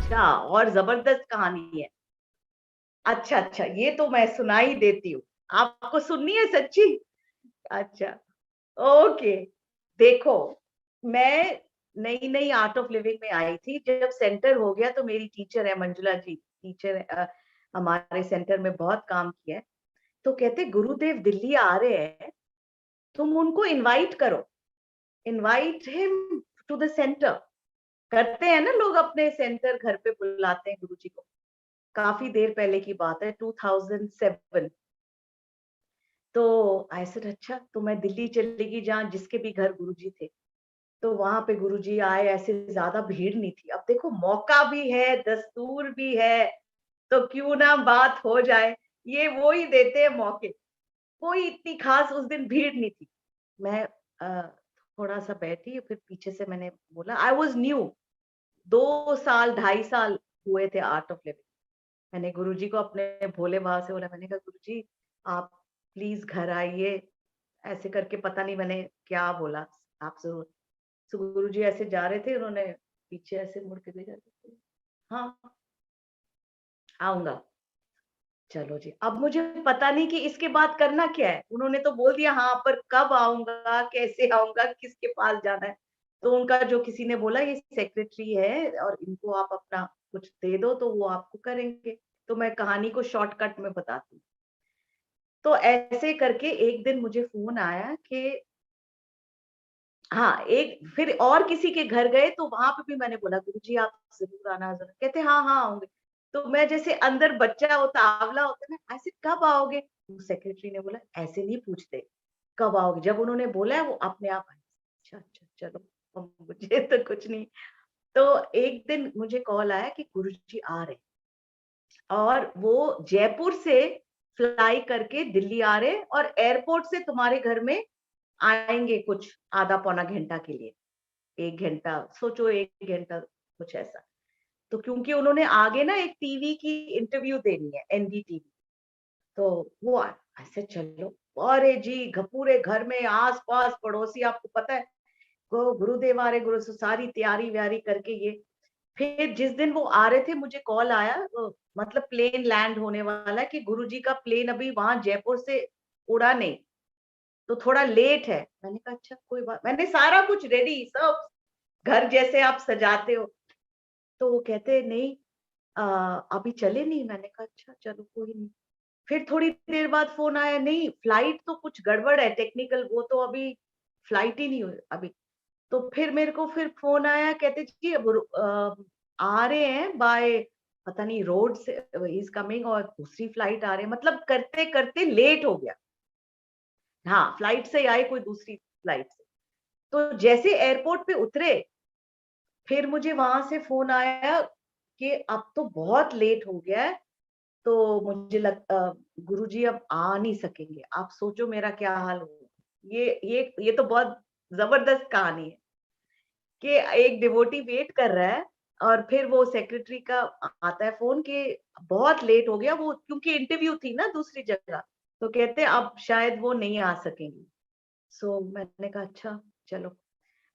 अच्छा, और जबरदस्त कहानी है। अच्छा, अच्छा, ये तो मैं सुना ही देती हूँ। आपको सुननी है सच्ची? अच्छा, ओके। देखो, मैं नई-नई आर्ट ऑफ लिविंग में आई थी, जब सेंटर हो गया तो मेरी टीचर है मंजुला जी, टीचर हमारे सेंटर में बहुत काम किया है। तो कहते गुरुदेव दिल्ली आ रहे हैं, तुम उनको इनवाइट करो, invite him to the centre. करते हैं ना लोग, अपने सेंटर घर पे बुलाते हैं गुरुजी को। काफ़ी देर पहले की बात है, 2007। तो आई सेड अच्छा, तो मैं दिल्ली चली गई जहाँ जिसके भी घर गुरुजी थे। तो वहाँ पे गुरुजी आए, ऐसे ज़्यादा भीड़ नहीं थी। अब देखो मौका भी है, दस्तूर भी है, तो क्यों ना बात हो जाए, ये वो ही देते हैं मौके। कोई इतनी खास उस दिन भीड़ नहीं थी। मैं थोड़ा-सा बैठी, फिर पीछे से मैंने बोला, आई वाज़ न्यू, 2 साल, 2.5 साल हुए थे आर्ट ऑफ लिविंग। मैंने गुरुजी को अपने भोले भाव से बोला, मैंने कहा गुरुजी आप प्लीज़ घर आइए, ऐसे करके पता नहीं मैंने क्या बोला, आप ज़रूर। तो गुरुजी ऐसे जा रहे थे, उन्होंने पीछे ऐसे मुड़ के देखा, हाँ, आऊँगा। चलो जी, अब मुझे पता नहीं कि इसके बाद करना क्या है? उन्होंने तो बोल दिया हाँ, पर कब आऊँगा, कैसे आऊँगा, किसके पास जाना है? तो उनका जो किसी ने बोला ये सेक्रेटरी है और इनको आप अपना कुछ दे दो तो वो आपको करेंगे। तो मैं कहानी को शॉर्टकट में बताती हूँ। तो ऐसे करके एक दिन मुझे फ़ोन आया कि हाँ, एक फिर और किसी के घर गए तो वहाँ पे भी मैंने बोला गुरुजी आप ज़रूर आना ज़रा, कहते हाँ, हाँ आऊँगी। तो मैं जैसे अंदर बच्चा होता आँवला होता है ना, ऐसे कब आओगे? तो सेक्रेटरी ने बोला ऐसे नहीं पूछते, कब आओगे? जब उन्होंने बोला है वो अपने आप आई। अच्छा, अच्छा चलो, अब मुझे तो कुछ नहीं। तो एक दिन मुझे कॉल आया कि गुरुजी आ रहे हैं और वो जयपुर से फ्लाई करके दिल्ली आ रहे हैं और एयरपोर्ट से तुम्हारे घर में आएँगे कुछ आधा पौना घंटा के लिए। 1 घंटा, सोचो 1 घंटा कुछ ऐसा। तो क्योंकि उन्होंने आगे ना एक टीवी की इंटरव्यू देनी है, एनडीटीवी, तो वो ऐसे चलो, अरे जी पूरे घर में आस-पास पड़ोसी आपको पता है, गुरुदेव आ रहे, गुरु से सारी तैयारी-वैयारी करके ये फिर जिस दिन वो आ रहे थे मुझे कॉल आया, मतलब प्लेन लैंड होने वाला है कि गुरुजी का प्लेन अभी वहाँ जयपुर से उड़ा नहीं, तो थोड़ा लेट है। मैंने कहा अच्छा कोई बात, मैंने सारा कुछ रेडी सब घर जैसे आप सजाते हो। तो वो कहते नहीं अ, अभी चले नहीं। मैंने कहा अच्छा चलो कोई नहीं। फिर थोड़ी देर बाद फ़ोन आया, नहीं फ्लाइट तो कुछ गड़बड़ है टेक्निकल, वो तो अभी फ्लाइट ही नहीं हुई अभी। तो फिर मेरे को फिर फ़ोन आया, कहते जी अब आ रहे हैं बाय पता नहीं रोड से ही इज़ कमिंग और दूसरी फ्लाइट आ रहे हैं, मतलब करते-करते लेट हो गया। हाँ, फ्लाइट से ही आए कोई दूसरी फ्लाइट से। तो जैसे एयरपोर्ट पे उतरे, फिर मुझे वहाँ से फ़ोन आया कि अब तो बहुत लेट हो गया है, तो मुझे गुरुजी अब आ नहीं सकेंगे। आप सोचो मेरा क्या हाल होगा। ये तो बहुत ज़बरदस्त कहानी है कि एक डिवोटी वेट कर रहा है और फिर वो सेक्रेटरी का आता है फ़ोन कि बहुत लेट हो गया, वो क्योंकि इंटरव्यू थी ना दूसरी जगह, तो कहते हैं अब शायद वो नहीं आ सकेंगी। सो मैंने कहा अच्छा, चलो।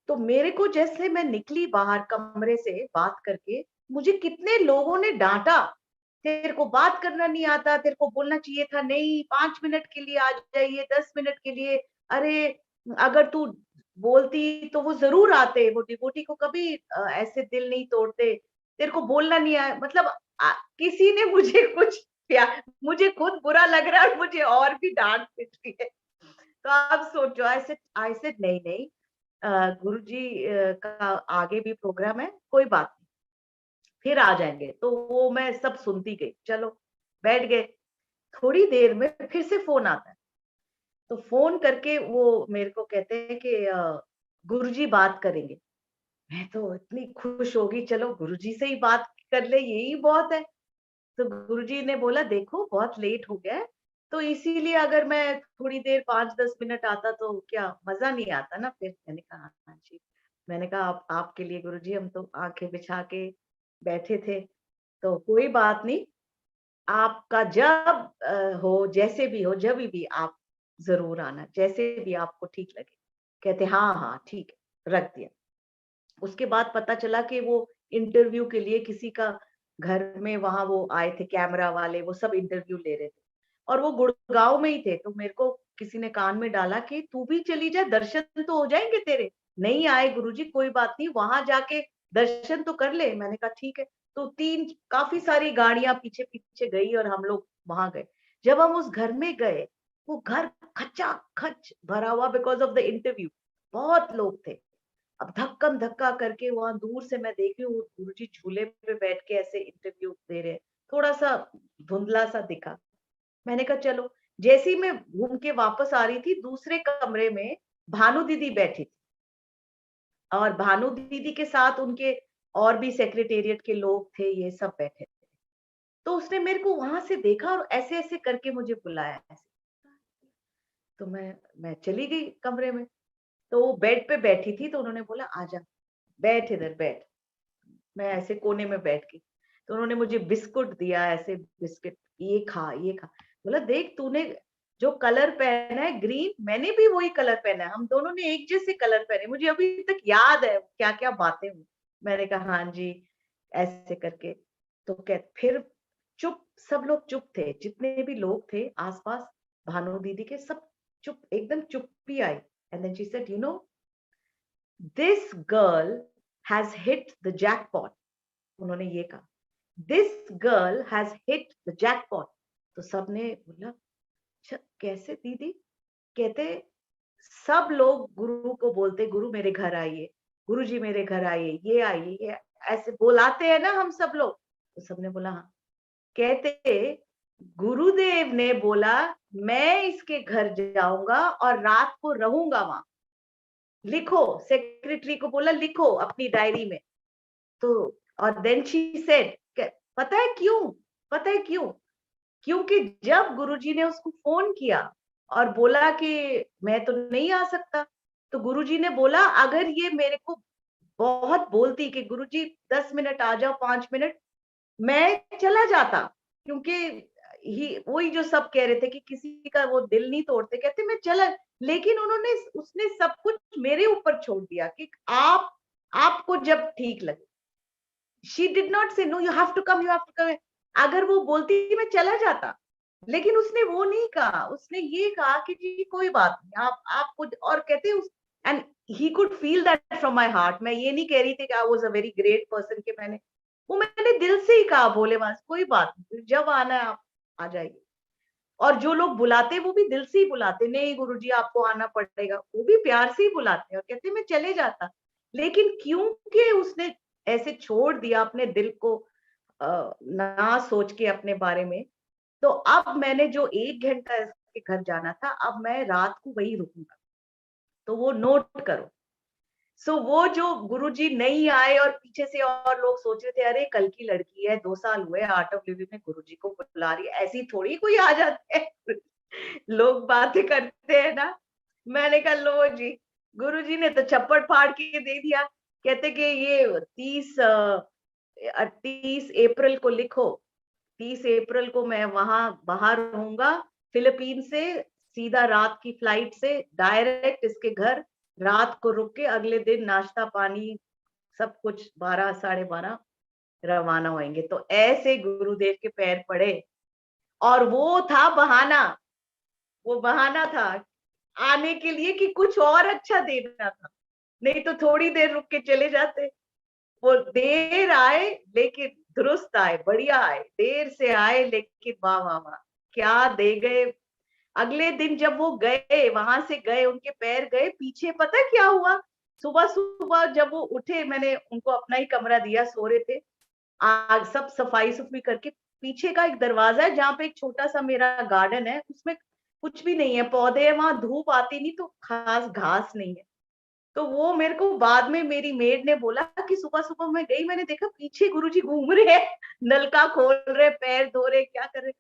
तो मेरे को जैसे मैं निकली बाहर कमरे से बात करके, मुझे कितने लोगों ने डाँटा, तेरे को बात करना नहीं आता, तेरे को बोलना चाहिए था नहीं 5 मिनट के लिए आ जाइए, 10 मिनट के लिए, अरे अगर तू बोलती तो वो ज़रूर आते, वो डिवोटी को कभी ऐसे दिल नहीं तोड़ते, तेरे को बोलना नहीं आया, मतलब किसी ने मुझे कुछ किया, मुझे खुद बुरा लग रहा है और मुझे और भी डाँट पिट रही है। तो आप सोचो, आई सेड नहीं, नहीं, गुरुजी का आगे भी प्रोग्राम है, कोई बात नहीं, फिर आ जाएँगे। तो वो मैं सब सुनती गई, चलो बैठ गए। थोड़ी देर में फिर से फ़ोन आता है, तो फ़ोन करके वो मेरे को कहते हैं कि गुरुजी बात करेंगे। मैं तो इतनी खुश हो गई, चलो गुरुजी से ही बात कर ले, यही बहुत है। तो गुरुजी ने बोला देखो बहुत लेट हो गया है, तो इसीलिए अगर मैं थोड़ी देर 5-10 मिनट आता तो क्या मज़ा नहीं आता ना फिर? मैंने कहा हाँ जी। मैंने कहा आप आपके लिए गुरुजी हम तो आँखें बिछा के बैठे थे, तो कोई बात नहीं, आपका जब हो, जैसे भी हो, जभी भी आप ज़रूर आना, जैसे भी आपको ठीक लगे। कहते हाँ, हाँ, ठीक है, रख दिया। उसके बाद पता चला कि वो इंटरव्यू के लिए किसी का घर में, वहां वो आए थे कैमरा वाले, वो सब इंटरव्यू ले रहे थे और वो गुड़गांव में ही थे। तो मेरे को किसी ने कान में डाला कि तू भी चली जा, दर्शन तो हो जाएंगे तेरे। नहीं आए गुरुजी, कोई बात नहीं, वहां जाके दर्शन तो कर ले। मैंने कहा ठीक है। तो तीन काफी सारी गाड़ियां पीछे पीछे गई और हम लोग वहां गए। जब हम उस घर में गए, वो घर खचा खच भरा हुआ बिकॉज ऑफ द इंटरव्यू। बहुत लोग थे। अब धक्कम धक्का करके वहां दूर से मैं देख रही हूँ गुरुजी झूले पे बैठ के ऐसे इंटरव्यू दे रहे हैं। थोड़ा सा धुंधला सा दिखा। मैंने कहा चलो। जैसे ही मैं घूम के वापस आ रही थी, दूसरे कमरे में भानु दीदी बैठी थी और भानु दीदी के साथ उनके और भी सेक्रेटेरिएट के लोग थे, ये सब बैठे थे। तो उसने मेरे को वहां से देखा और ऐसे ऐसे करके मुझे बुलाया ऐसे। तो मैं चली गई कमरे में। तो वो बेड पे बैठी थी, तो उन्होंने बोला आजा, बैठ इधर बैठ। मैं ऐसे कोने में बैठ गई। तो उन्होंने मुझे बिस्कुट दिया, ऐसे बिस्किट, ये खा ये खा। बोला देख, तूने जो कलर पहना है ग्रीन, मैंने भी वही कलर पहना है, हम दोनों ने एक जैसे कलर पहने। मुझे अभी तक याद है क्या क्या बातें हुई। मैंने कहा हाँ जी, ऐसे करके। तो कह फिर चुप, सब लोग चुप थे, जितने भी लोग थे आसपास भानु दीदी के, सब चुप, एकदम चुप ही आई। And then she said, you know, this girl has hit the jackpot. उन्होंने ये कहा, this girl has hit the jackpot. तो सबने बोला अच्छा कैसे दीदी? कहते सब लोग गुरु को बोलते, गुरु मेरे घर आइए, गुरु जी मेरे घर आइए, ये आइए, ये ऐसे बुलाते हैं ना हम सब लोग। तो सबने बोला हाँ। कहते गुरुदेव ने बोला मैं इसके घर जाऊंगा और रात को रहूंगा वहां। लिखो, सेक्रेटरी को बोला लिखो अपनी डायरी में। तो और देन शी सेड, पता है क्यों? पता है क्यों? क्योंकि जब गुरुजी ने उसको फोन किया और बोला कि मैं तो नहीं आ सकता, तो गुरुजी ने बोला अगर ये मेरे को बहुत बोलती कि गुरुजी 10 मिनट आ जाओ, 5 मिनट, मैं चला जाता। क्योंकि ही वही जो सब कह रहे थे कि किसी का वो दिल नहीं तोड़ते, कहते मैं चला। लेकिन उन्होंने उसने सब कुछ मेरे ऊपर छोड़ दिया कि आप आपको जब ठीक लगे। She did not say no you have to come, you have to come. अगर वो बोलती मैं चला जाता, लेकिन उसने वो नहीं कहा। उसने ये कहा कि जी कोई बात नहीं, आप कुछ और कहते उस। And he could feel that from my heart. मैं ये नहीं कह रही थी कि I was a very great person कि मैंने दिल से ही कहा, भोले मास कोई बात नहीं, जब आना है आप आ जाइए। और जो लोग बुलाते वो भी दिल से ही बुलाते, नहीं गुरुजी आपको आना पड़ेगा, वो भी प्यार से ही बुलाते और कहते मैं चले जाता। लेकिन क्योंकि उसने ऐसे छोड़ दिया अपने दिल को, ना सोच के अपने बारे में, तो अब मैंने जो 1 घंटा इसके घर जाना था, अब मैं रात को वही रुकूंगा। तो वो नोट करो। सो वो जो गुरुजी नहीं आए और पीछे से और लोग सोच रहे थे अरे कल की लड़की है, 2 साल हुए आर्ट ऑफ लिविंग में, गुरुजी को बुला रही है, ऐसी थोड़ी कोई आ जाते हैं। लोग बातें करते हैं ना। मैंने कहा लो जी, गुरुजी ने तो छप्पड़ फाड़ के दे दिया। कहते कि ये 30 अप्रैल को लिखो, 30 अप्रैल को मैं वहां बाहर रहूंगा, फिलीपीन से सीधा रात की फ्लाइट से डायरेक्ट इसके घर, रात को रुक के अगले दिन नाश्ता पानी सब कुछ 12 साढ़े 12 रवाना होंगे। तो ऐसे गुरुदेव के पैर पड़े। और वो था बहाना, वो बहाना था आने के लिए कि कुछ और अच्छा देना था, नहीं तो थोड़ी देर रुक के चले जाते। वो देर आए लेकिन दुरुस्त आए, बढ़िया आए, देर से आए लेकिन वाह वाह वाह, क्या दे गए। अगले दिन जब वो गए, वहां से गए, उनके पैर गए पीछे, पता है क्या हुआ? सुबह सुबह जब वो उठे, मैंने उनको अपना ही कमरा दिया, सो रहे थे। आज सब सफाई सुफाई करके, पीछे का एक दरवाजा है जहाँ पे एक छोटा सा मेरा गार्डन है, उसमें कुछ भी नहीं है, पौधे है, वहां धूप आती नहीं तो खास घास नहीं है। तो वो मेरे को बाद में मेरी मेड ने बोला कि सुबह सुबह मैं गई, मैंने देखा पीछे गुरुजी घूम रहे हैं, नलका खोल रहे, पैर धो रहे, क्या कर रहे।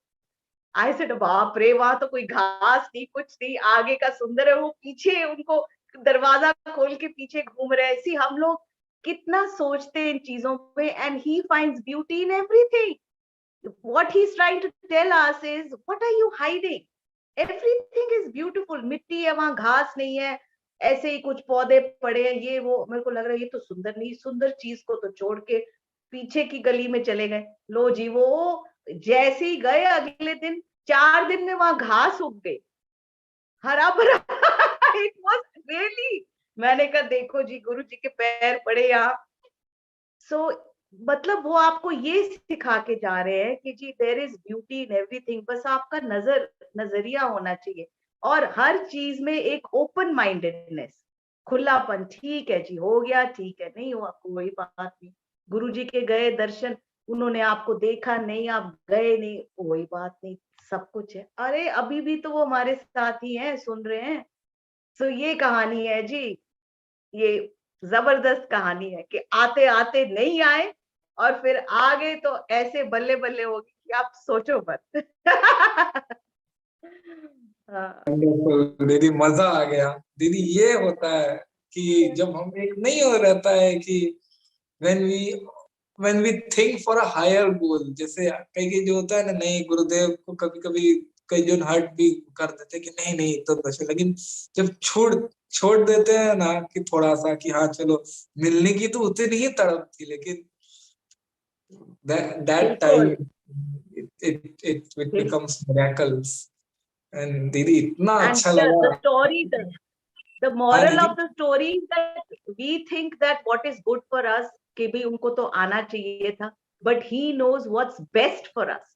आई सेड बाप रे, वहां तो कोई घास नहीं, कुछ नहीं, आगे का सुंदर है, वो पीछे उनको दरवाजा खोल के पीछे घूम रहे हैं। ऐसी हम लोग कितना सोचते हैं इन चीजों पे। And he finds beauty in everything. What he's trying to tell us is, what are you hiding? Everything is beautiful। मिट्टी है वहां, घास नहीं है, ऐसे ही कुछ पौधे पड़े हैं, ये वो। मेरे को लग रहा है ये तो सुंदर नहीं, सुंदर चीज को तो छोड़ के पीछे की गली में चले गए। लो जी, वो जैसे ही गए अगले दिन 4 दिन में वहां घास उग गई, हरा भरा। इट वाज रियली, मैंने कहा देखो जी, गुरु जी के पैर पड़े यहाँ। सो मतलब वो आपको ये सिखा के जा रहे हैं कि जी there is beauty in everything, बस आपका नजरिया होना चाहिए, और हर चीज में एक ओपन माइंडेडनेस, खुलापन। ठीक है जी, हो गया, ठीक है, नहीं हुआ कोई बात नहीं। गुरु जी के गए दर्शन, उन्होंने आपको देखा नहीं, आप गए नहीं, कोई बात नहीं, सब कुछ है। अरे अभी भी तो वो हमारे साथ ही हैं, सुन रहे हैं। सो ये कहानी है जी, ये जबरदस्त कहानी है कि आते आते नहीं आए, और फिर आ गए तो ऐसे बल्ले बल्ले होगी कि आप सोचो मत। हाँ। Wonderful, दीदी मजा आ गया। दीदी ये होता है कि जब हम एक नहीं हो रहता है कि when we when we think for a higher goal, जैसे कई कई जो होता है ना, नहीं गुरुदेव को कभी कभी कई जन हर्ट भी कर देते हैं कि नहीं नहीं तो बचे, लेकिन जब छोड़ छोड़ देते हैं ना कि थोड़ा सा कि हाँ चलो, मिलने की तो उतनी ही तड़प थी, लेकिन that बिल्कुल। time it बिल्कुल। becomes miracles। एंड दीदी इतना एंड अच्छा द लगा। स्टोरी, द हाँ moral दीदी। of the story is that we think that what is good for us, कि भी उनको तो आना चाहिए था, but he knows what's best for us।